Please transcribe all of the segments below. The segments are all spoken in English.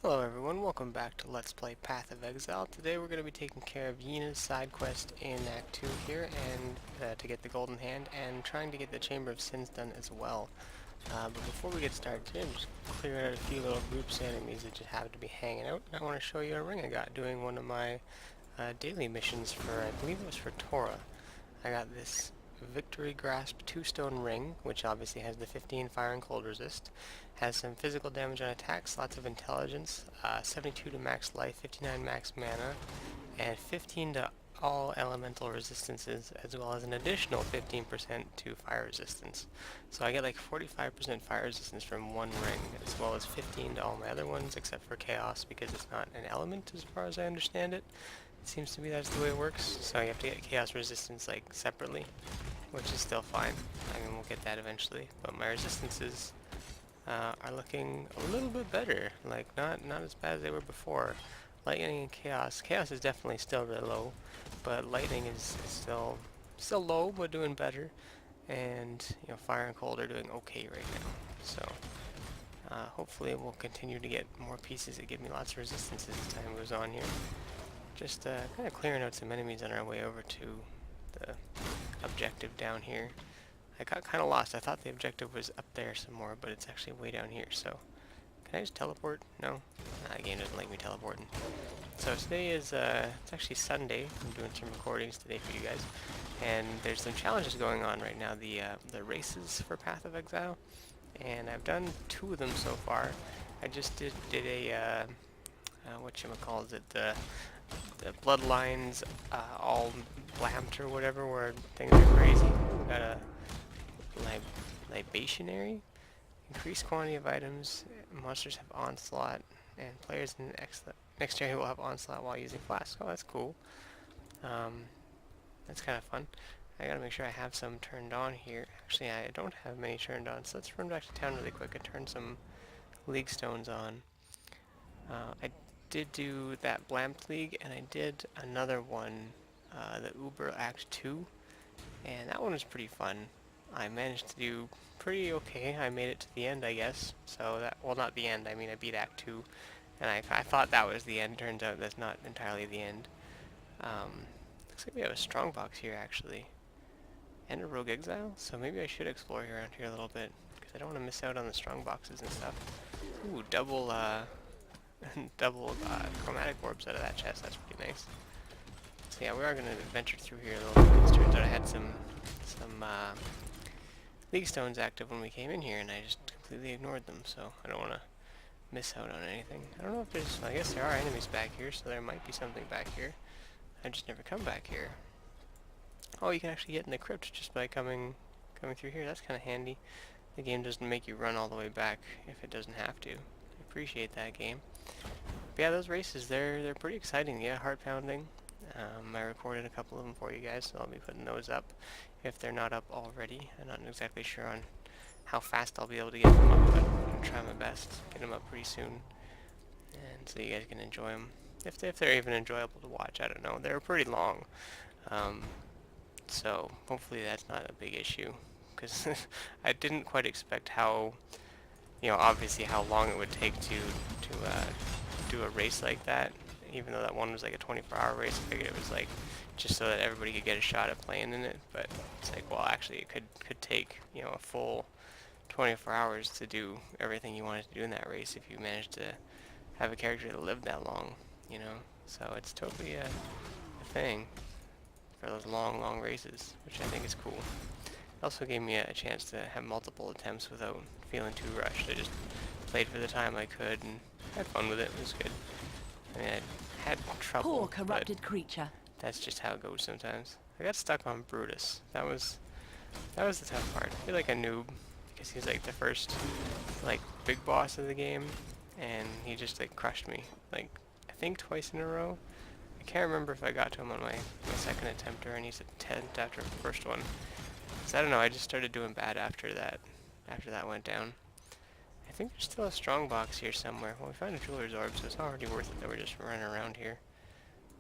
Hello everyone, welcome back to Let's Play Path of Exile. Today we're going to be taking care of Yeena's side quest in Act 2 here, and to get the Golden Hand, and trying to get the Chamber of Sins done as well. But before we get started today, I'm just clearing out a few little groups of enemies that just happen to be hanging out. I want to show you a ring I got doing one of my daily missions for, I believe it was for Torah. I got this Victory Grasp 2-stone ring, which obviously has the 15 fire and cold resist, has some physical damage on attacks, lots of intelligence, 72 to max life, 59 max mana, and 15 to all elemental resistances, as well as an additional 15% to fire resistance. So I get like 45% fire resistance from one ring, as well as 15 to all my other ones, except for chaos, because it's not an element as far as I understand it. It seems to be that's the way it works, so you have to get chaos resistance like separately, which is still fine. I mean, we'll get that eventually, but my resistances are looking a little bit better, like not as bad as they were before. Lightning and chaos. Chaos is definitely still really low, but lightning is still low, but doing better. And you know, fire and cold are doing okay right now. So hopefully we'll continue to get more pieces that give me lots of resistance as time goes on here. Just kind of clearing out some enemies on our way over to the objective down here. I got kind of lost. I thought the objective was up there some more, but it's actually way down here. So, can I just teleport? No? The game doesn't like me teleporting. So today is, it's actually Sunday. I'm doing some recordings today for you guys. And there's some challenges going on right now. The races for Path of Exile. And I've done 2 of them so far. I just did a, whatchamacallit, the Bloodlines, all blamped or whatever, where things are crazy. We got a libationary, increased quantity of items, monsters have onslaught, and players in the next area will have onslaught while using flask. Oh, that's cool. That's kind of fun. I gotta make sure I have some turned on here. Actually, I don't have many turned on, so let's run back to town really quick and turn some League Stones on. I did do that Blamped League, and I did another one, the Uber Act 2, and that one was pretty fun. I managed to do pretty okay. I made it to the end, I guess. So that, well, not the end, I mean I beat Act 2, and I thought that was the end. Turns out that's not entirely the end. Looks like we have a strongbox here, actually. And a Rogue Exile, so maybe I should explore around here a little bit, because I don't want to miss out on the strongboxes and stuff. Ooh, double chromatic orbs out of that chest, that's pretty nice. So yeah, we are going to venture through here a little bit. It turns out I had some League Stones active when we came in here, and I just completely ignored them, so I don't want to miss out on anything. I don't know if there's, I guess there are enemies back here, so there might be something back here. I've just never come back here. Oh, you can actually get in the crypt just by coming through here. That's kind of handy. The game doesn't make you run all the way back if it doesn't have to. I appreciate that game. But yeah, those races, they're pretty exciting. Yeah, heart pounding. I recorded a couple of them for you guys, so I'll be putting those up if they're not up already. I'm not exactly sure on how fast I'll be able to get them up, but I'm going to try my best. Get them up pretty soon, and so you guys can enjoy them. If they're even enjoyable to watch, I don't know. They're pretty long, so hopefully that's not a big issue, because I didn't quite expect how, you know, obviously how long it would take to do a race like that. Even though that one was like a 24-hour race, I figured it was like just so that everybody could get a shot at playing in it. But it's like, well, actually, it could take, you know, a full 24 hours to do everything you wanted to do in that race if you managed to have a character that lived that long, you know. So it's totally a thing for those long races, which I think is cool. It also gave me a chance to have multiple attempts without feeling too rushed. I just played for the time I could and had fun with it. It was good. I mean, I had trouble, Poor corrupted creature. that's just how it goes sometimes. I got stuck on Brutus. That was the tough part. I feel like a noob, because he's like the first, like, big boss of the game, and he just, like, crushed me, like, I think twice in a row. I can't remember if I got to him on my second attempt or any attempt after the first one. So I don't know, I just started doing bad after that went down. I think there's still a strong box here somewhere. Well, we found a jeweler's orb, so it's already worth it that we're just running around here.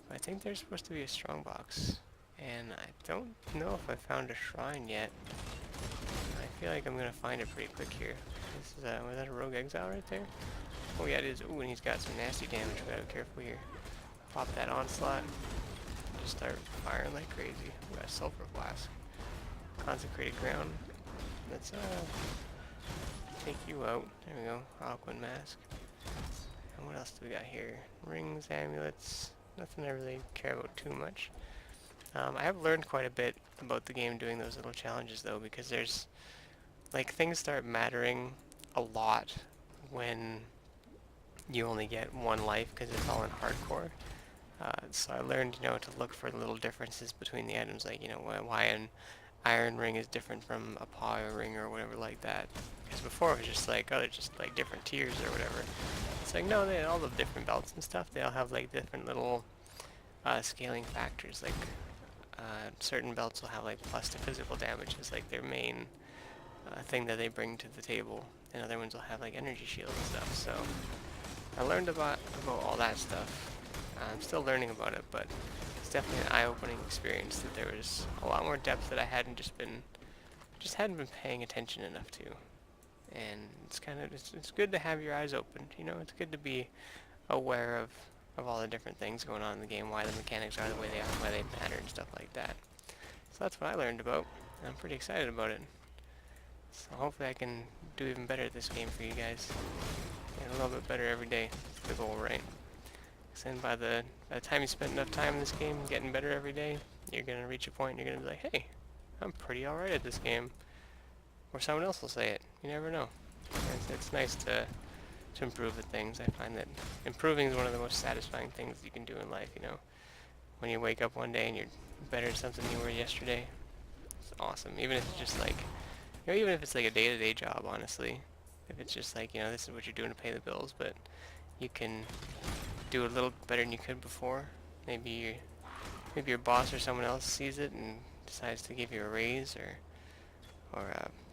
But I think there's supposed to be a strong box, and I don't know if I found a shrine yet. I feel like I'm gonna find it pretty quick here. This is was that a Rogue Exile right there? Oh yeah, it is. Ooh, and he's got some nasty damage. We gotta be careful here. Pop that onslaught. Just start firing like crazy. We got a sulfur flask. Consecrated ground. Let's take you out. There we go. Aquan mask. And what else do we got here? Rings, amulets. Nothing I really care about too much. I have learned quite a bit about the game doing those little challenges though, because there's like things start mattering a lot when you only get one life because it's all in hardcore. So I learned, to look for the little differences between the items, like, why an iron ring is different from a POE ring or whatever like that. Because before it was just like, oh, they're just like different tiers or whatever. It's like, no, they all the different belts and stuff, they all have like different little scaling factors. Like certain belts will have like plus to physical damage as like their main thing that they bring to the table, and other ones will have like energy shield and stuff. So I learned about all that stuff. I'm still learning about it, but it's definitely an eye-opening experience that there was a lot more depth that I hadn't hadn't been paying attention enough to. And it's kind of it's good to have your eyes open. It's good to be aware of all the different things going on in the game, why the mechanics are the way they are, why they matter, and stuff like that. So that's what I learned about, and I'm pretty excited about it. So hopefully I can do even better at this game for you guys. And a little bit better every day. That's the goal, right? And by the time you spend enough time in this game getting better every day, you're going to reach a point and you're going to be like, hey, I'm pretty alright at this game. Or someone else will say it. You never know. It's nice to improve at things. I find that improving is one of the most satisfying things you can do in life, When you wake up one day and you're better at something you were yesterday, it's awesome. Even if it's just like, even if it's like a day-to-day job, honestly. If it's just like, this is what you're doing to pay the bills, but you can do a little better than you could before. Maybe your boss or someone else sees it and decides to give you a raise, or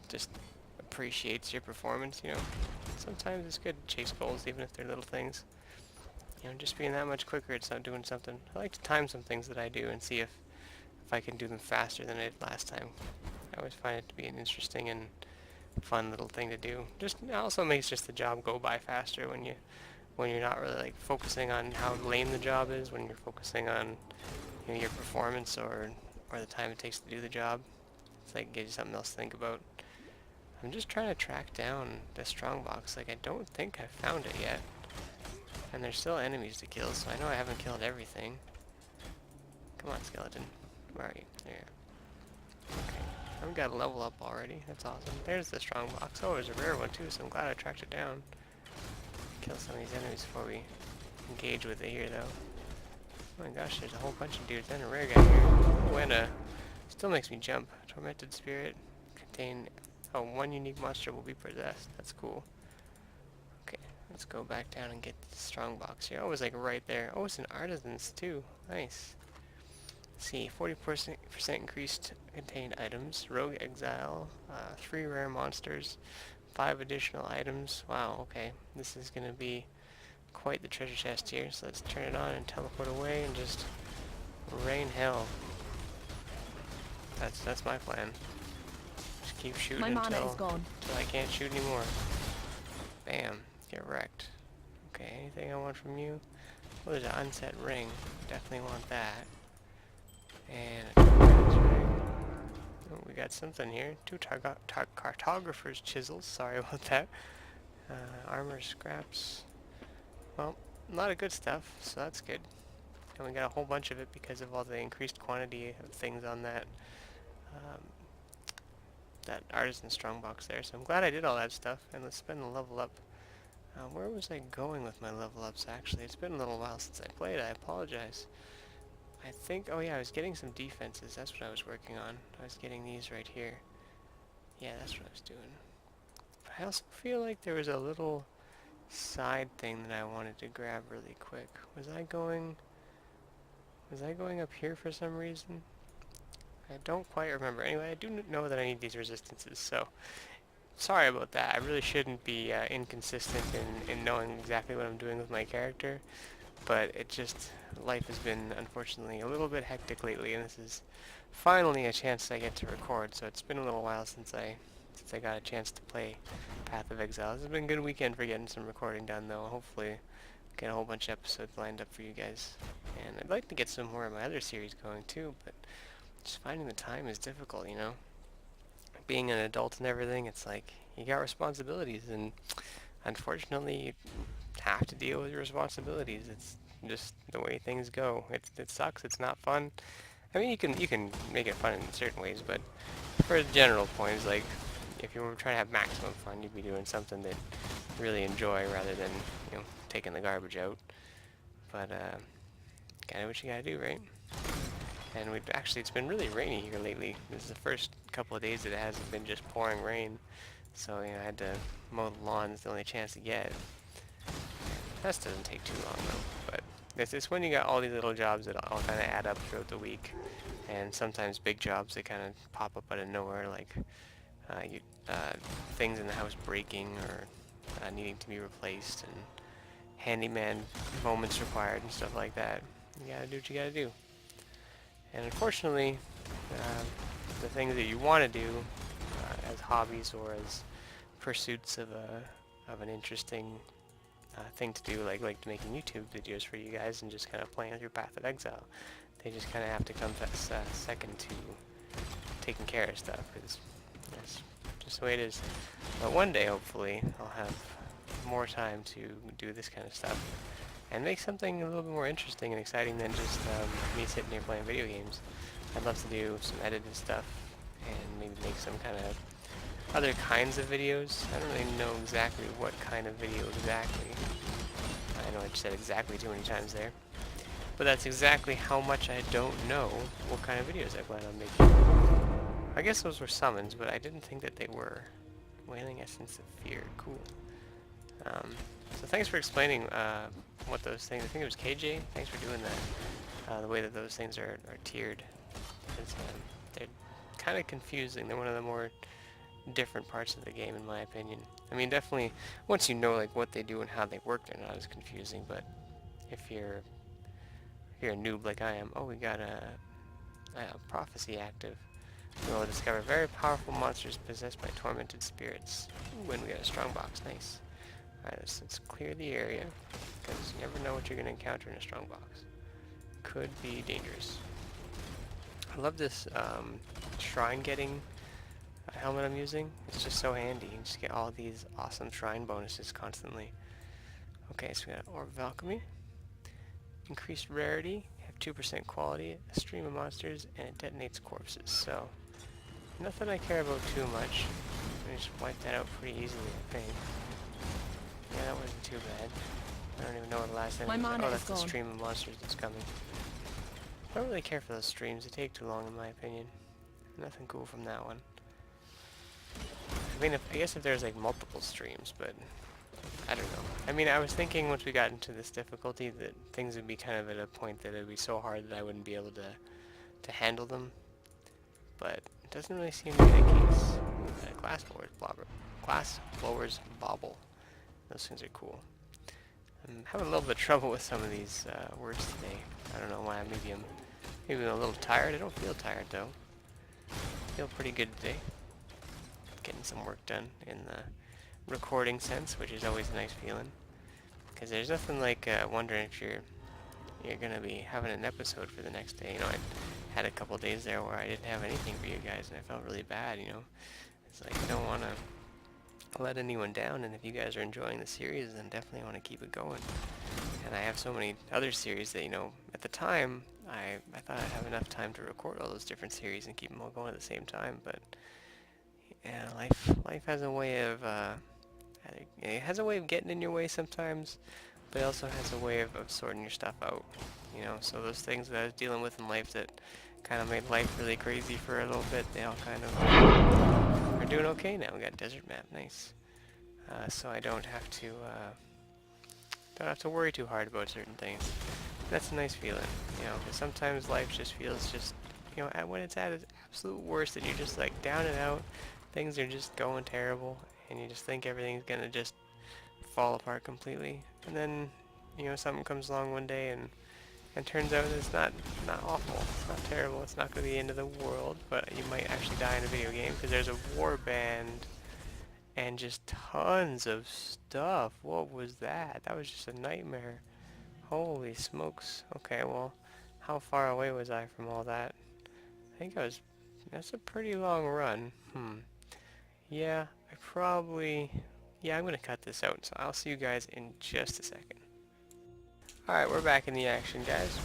just appreciates your performance. Sometimes it's good to chase goals, even if they're little things. Just being that much quicker at doing something. I like to time some things that I do and see if I can do them faster than I did last time. I always find it to be an interesting and fun little thing to do. It also makes just the job go by faster when you're not really like focusing on how lame the job is, when you're focusing on your performance or the time it takes to do the job. It's like gives you something else to think about. I'm just trying to track down the strongbox. Like I don't think I found it yet. And there's still enemies to kill, so I know I haven't killed everything. Come on, skeleton. Where are you? There. Okay. I've got a level up already. That's awesome. There's the strongbox. Oh, there's a rare one too, so I'm glad I tracked it down. Kill some of these enemies before we engage with it here, though. Oh my gosh, there's a whole bunch of dudes and a rare guy here. Oh, and still makes me jump. Tormented spirit. Contain... Oh, one unique monster will be possessed. That's cool. Okay, let's go back down and get the strongbox here. Oh, it was like right there. Oh, it's an artisan's too. Nice. Let's see, 40% increased contained items. Rogue Exile. 3 rare monsters. 5 additional items. Wow, okay. This is going to be quite the treasure chest here. So let's turn it on and teleport away and just rain hell. That's my plan. Just keep shooting until I can't shoot anymore. Bam. Get wrecked. Okay, anything I want from you? Oh, there's an unset ring. Definitely want that. And a ring. Oh, we got something here. 2 cartographer's chisels. Sorry about that. Armor scraps. Well, a lot of good stuff, so that's good. And we got a whole bunch of it because of all the increased quantity of things on that that artisan strongbox there. So I'm glad I did all that stuff. And let's spend the level up. Where was I going with my level ups actually? It's been a little while since I played. I apologize. I think, oh yeah, I was getting some defenses. That's what I was working on. I was getting these right here. Yeah, that's what I was doing. But I also feel like there was a little side thing that I wanted to grab really quick. Was I going up here for some reason? I don't quite remember. Anyway, I do know that I need these resistances, so sorry about that. I really shouldn't be inconsistent in knowing exactly what I'm doing with my character, but it just, life has been unfortunately a little bit hectic lately, and this is finally a chance I get to record, so it's been a little while since I since I got a chance to play Path of Exile. This has been a good weekend for getting some recording done, though. Hopefully get a whole bunch of episodes lined up for you guys. And I'd like to get some more of my other series going too, but just finding the time is difficult, you know? Being an adult and everything, it's like you got responsibilities, and unfortunately you have to deal with your responsibilities. It's just the way things go. It sucks, it's not fun. I mean, you can make it fun in certain ways, but for general points, like if you were trying to have maximum fun, you'd be doing something that you really enjoy rather than, you know, taking the garbage out. But gotta do what you gotta do, right? And it's been really rainy here lately. This is the first couple of days that it hasn't been just pouring rain. So, you know, I had to mow the lawn. It's the only chance to get. That doesn't take too long though. But it's when you got all these little jobs that all kind of add up throughout the week. And sometimes big jobs that kind of pop up out of nowhere, like things in the house breaking or needing to be replaced, and handyman moments required and stuff like that. You gotta do what you gotta do. And unfortunately, the things that you want to do as hobbies or as pursuits of an interesting thing to do, like making YouTube videos for you guys and just kind of playing through Path of Exile, they just kind of have to come second to taking care of stuff, because that's just the way it is. But one day, hopefully, I'll have more time to do this kind of stuff and make something a little bit more interesting and exciting than just me sitting here playing video games. I'd love to do some edited stuff and maybe make some kind of other kinds of videos. I don't really know exactly what kind of video exactly. I know I just said exactly too many times there. But that's exactly how much I don't know what kind of videos I plan on making. I guess those were summons, but I didn't think that they were. Wailing Essence of Fear. Cool. So thanks for explaining what those things, I think it was KJ, thanks for doing that, the way that those things are tiered. They're kind of confusing. They're one of the more different parts of the game, in my opinion. I mean, definitely, once you know like what they do and how they work, they're not as confusing, but if you're a noob like I am, oh, we got a prophecy active. We will discover very powerful monsters possessed by tormented spirits. Ooh, and we got a strong box, nice. Alright, let's clear the area, because you never know what you're going to encounter in a strong box. Could be dangerous. I love this shrine getting helmet I'm using. It's just so handy. You just get all these awesome shrine bonuses constantly. Okay, so we got Orb of Alchemy. Increased rarity, have 2% quality, a stream of monsters, and it detonates corpses. So, nothing I care about too much. I just wipe that out pretty easily, I think. Yeah, that wasn't too bad. I don't even know what the last enemy was. Oh, that's the stream of monsters that's coming. I don't really care for those streams. They take too long, in my opinion. Nothing cool from that one. I mean, I guess if there's like multiple streams, but I don't know. I mean, I was thinking once we got into this difficulty that things would be kind of at a point that it would be so hard that I wouldn't be able to handle them. But it doesn't really seem to be the case. Ooh, glass blowers bobble. Those things are cool. I'm having a little bit of trouble with some of these words today. I don't know why. Maybe I'm a little tired. I don't feel tired though. I feel pretty good today. Getting some work done in the recording sense, which is always a nice feeling. Because there's nothing like wondering if you're gonna be having an episode for the next day. You know, I had a couple days there where I didn't have anything for you guys, and I felt really bad. You know, it's like you don't want to let anyone down, and if you guys are enjoying the series, then definitely want to keep it going. And I have so many other series that, you know, at the time I thought I'd have enough time to record all those different series and keep them all going at the same time, but yeah, life has a way of it has a way of getting in your way sometimes, but it also has a way of sorting your stuff out, you know. So those things that I was dealing with in life that kind of made life really crazy for a little bit, they all kind of are doing okay now. We got desert map, nice. So I don't have to worry too hard about certain things. That's a nice feeling, you know, because sometimes life just feels you know, when it's at its absolute worst and you're just like down and out, things are just going terrible, and you just think everything's gonna just fall apart completely. And then, you know, something comes along one day and And turns out it's not awful. It's not terrible. It's not going to be the end of the world, but you might actually die in a video game because there's a warband and just tons of stuff. What was that? That was just a nightmare. Holy smokes. Okay, well, how far away was I from all that? I think that's a pretty long run. Yeah, yeah, I'm going to cut this out, so I'll see you guys in just a second. Alright, we're back in the action, guys.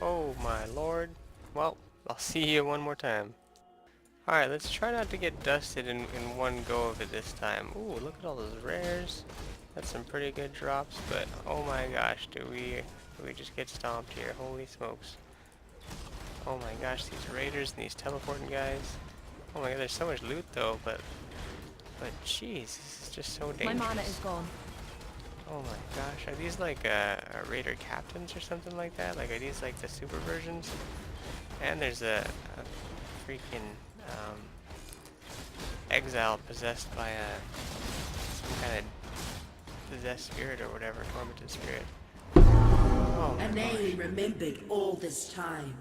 Oh my lord. Well, I'll see you one more time. Alright, let's try not to get dusted in one go of it this time. Ooh, look at all those rares. That's some pretty good drops, but oh my gosh, do we just get stomped here? Holy smokes. Oh my gosh, these raiders and these teleporting guys. Oh my god, there's so much loot though, but jeez, this is just so dangerous. My mana is gone. Oh my gosh, are these like raider captains or something like that? Like, are these like the super versions? And there's a freaking exile possessed by some kind of possessed spirit or whatever, tormented spirit. Oh my A gosh. name remembered all this time.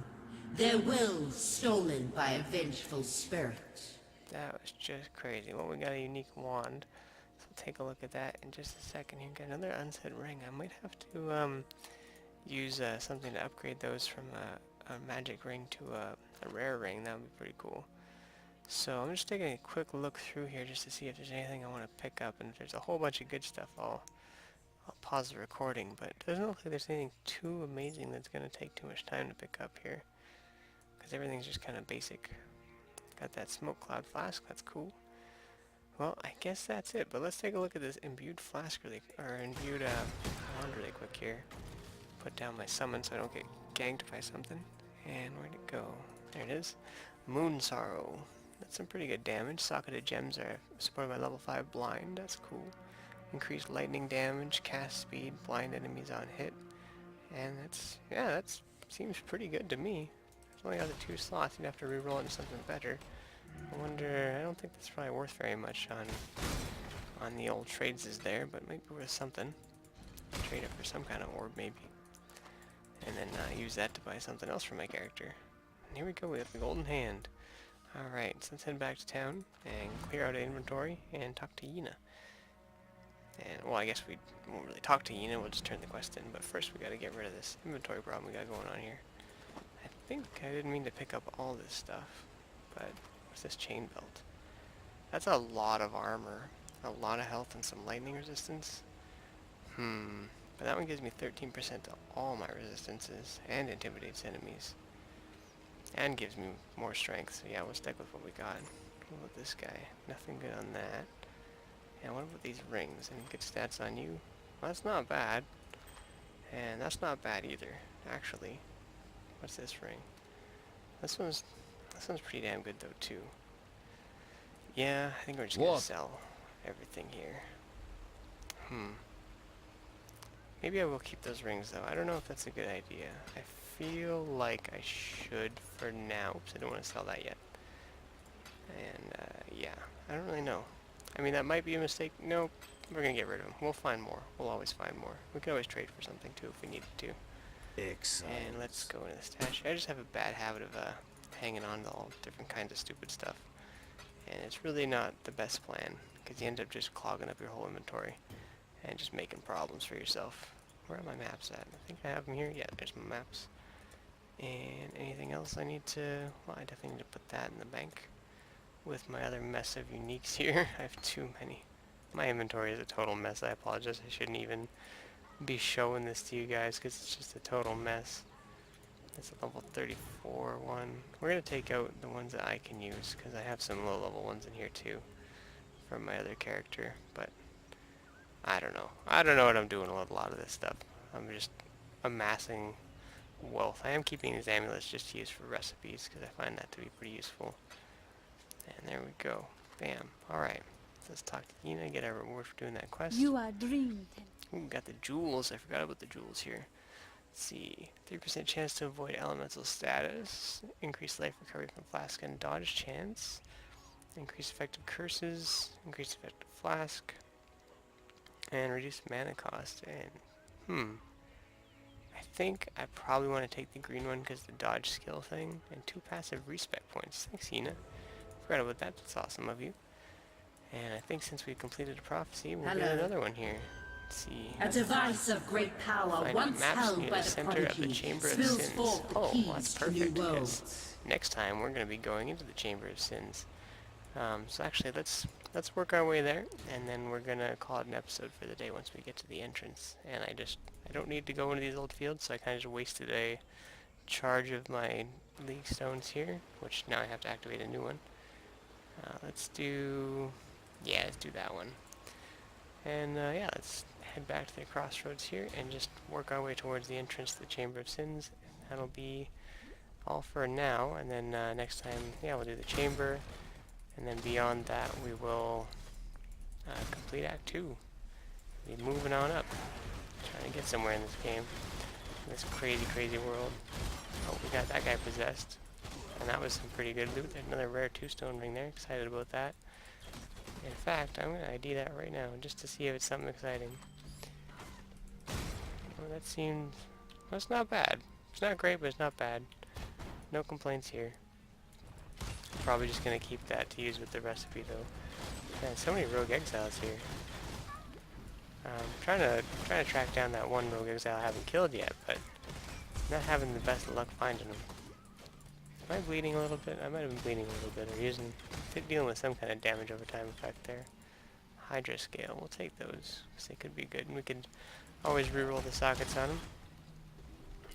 Their will stolen by a vengeful spirit. That was just crazy. Well, we got a unique wand, so we'll take a look at that in just a second here. Got another unsaid ring. I might have to use something to upgrade those from a magic ring to a rare ring. That would be pretty cool. So I'm just taking a quick look through here just to see if there's anything I want to pick up, and if there's a whole bunch of good stuff, I'll pause the recording, but it doesn't look like there's anything too amazing that's going to take too much time to pick up here, because everything's just kind of basic. Got that smoke cloud flask, that's cool. Well, I guess that's it, but let's take a look at this imbued flask imbued wand really quick here. Put down my summon so I don't get ganked by something. And where'd it go? There it is. Moon Sorrow. That's some pretty good damage. Socketed gems are supported by level 5 blind, that's cool. Increased lightning damage, cast speed, blind enemies on hit. And that seems pretty good to me. It's only got the 2 slots, you'd have to reroll into something better. I wonder, I don't think that's probably worth very much on the old trades is there, but it might be worth something. Trade it for some kind of orb maybe. And then use that to buy something else for my character. And here we go, we have the golden hand. Alright, so let's head back to town and clear out an inventory and talk to Yeena. And, well, I guess we won't really talk to Yeena, we'll just turn the quest in, but first we gotta get rid of this inventory problem we got going on here. I think I didn't mean to pick up all this stuff, but what's this chain belt? That's a lot of armor, a lot of health, and some lightning resistance. But that one gives me 13% to all my resistances, and intimidates enemies. And gives me more strength, so yeah, we'll stick with what we got. What about this guy? Nothing good on that. And what about these rings? Any good stats on you? Well, that's not bad. And that's not bad either, actually. What's this ring? This one's pretty damn good though too. Yeah, I think we're just gonna sell everything here. Maybe I will keep those rings though. I don't know if that's a good idea. I feel like I should for now. Oops, I don't want to sell that yet. And yeah, I don't really know. I mean, that might be a mistake. Nope, we're gonna get rid of them. We'll find more. We'll always find more. We can always trade for something too if we needed to. Excellent. And let's go into the stash. I just have a bad habit of hanging on to all different kinds of stupid stuff. And it's really not the best plan, because you end up just clogging up your whole inventory and just making problems for yourself. Where are my maps at? I think I have them here. Yeah, there's my maps. And anything else I need to... Well, I definitely need to put that in the bank. With my other mess of uniques here. I have too many. My inventory is a total mess. I apologize. I shouldn't even be showing this to you guys because it's just a total mess. It's a level 34 one. We're going to take out the ones that I can use because I have some low level ones in here too from my other character, but I don't know. I don't know what I'm doing with a lot of this stuff. I'm just amassing wealth. I am keeping these amulets just to use for recipes because I find that to be pretty useful. And there we go. Bam. Alright. Let's talk to Yeena, get our reward for doing that quest. You are dreaming. Ooh, got the jewels. I forgot about the jewels here. Let's see. 3% chance to avoid elemental status. Increased life recovery from flask and dodge chance. Increased effective curses. Increased effective flask. And reduced mana cost. And, I think I probably want to take the green one because the dodge skill thing, and 2 passive respec points. Thanks, Yeena. Forgot about that. That's awesome of you. And I think since we completed a prophecy, we'll get Hello. another one here. Let's see. A device of great power Find once maps held near by the the center of the prodigy Chamber of spills Sins. forth the Oh, well, that's keys to new perfect because worlds. next time we're going to be going into the Chamber of Sins. So actually, let's work our way there, and then we're gonna call it an episode for the day once we get to the entrance. And I don't need to go into these old fields, so I kind of just wasted a charge of my League Stones here, which now I have to activate a new one. Let's do that one. And yeah, let's head back to the crossroads here and just work our way towards the entrance to the Chamber of Sins. That'll be all for now, and then next time, yeah, we'll do the Chamber. And then beyond that, we will complete Act 2. Be moving on up. Trying to get somewhere in this game. In this crazy, crazy world. Oh, we got that guy possessed. And that was some pretty good loot. There's another rare 2-stone ring there. Excited about that. In fact, I'm going to ID that right now, just to see if it's something exciting. Well, that seems... well, it's not bad. It's not great, but it's not bad. No complaints here. Probably just gonna keep that to use with the recipe though. Man, so many rogue exiles here. Trying to track down that one rogue exile I haven't killed yet, but not having the best luck finding him. Am I bleeding a little bit? I might have been bleeding a little bit, or dealing with some kind of damage over time effect there. Hydra scale, we'll take those because they could be good, and we could always reroll the sockets on them.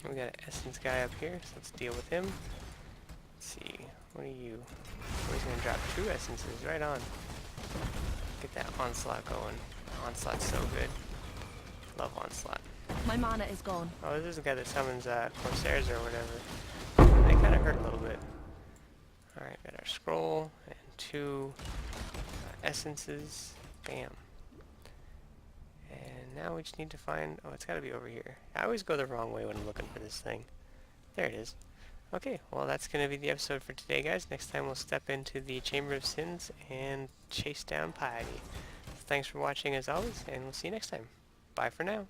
We got an essence guy up here, so let's deal with him. Let's see. What are you? Oh, he's gonna drop 2 essences, right on. Get that onslaught going. Onslaught's so good. Love onslaught. My mana is gone. Oh, this is the guy that summons Corsairs or whatever. They kind of hurt a little bit. Alright, got our scroll and 2 essences. Bam. And now we just need to find... oh, it's gotta be over here. I always go the wrong way when I'm looking for this thing. There it is. Okay, well that's going to be the episode for today, guys. Next time we'll step into the Chamber of Sins and chase down Piety. So thanks for watching as always, and we'll see you next time. Bye for now.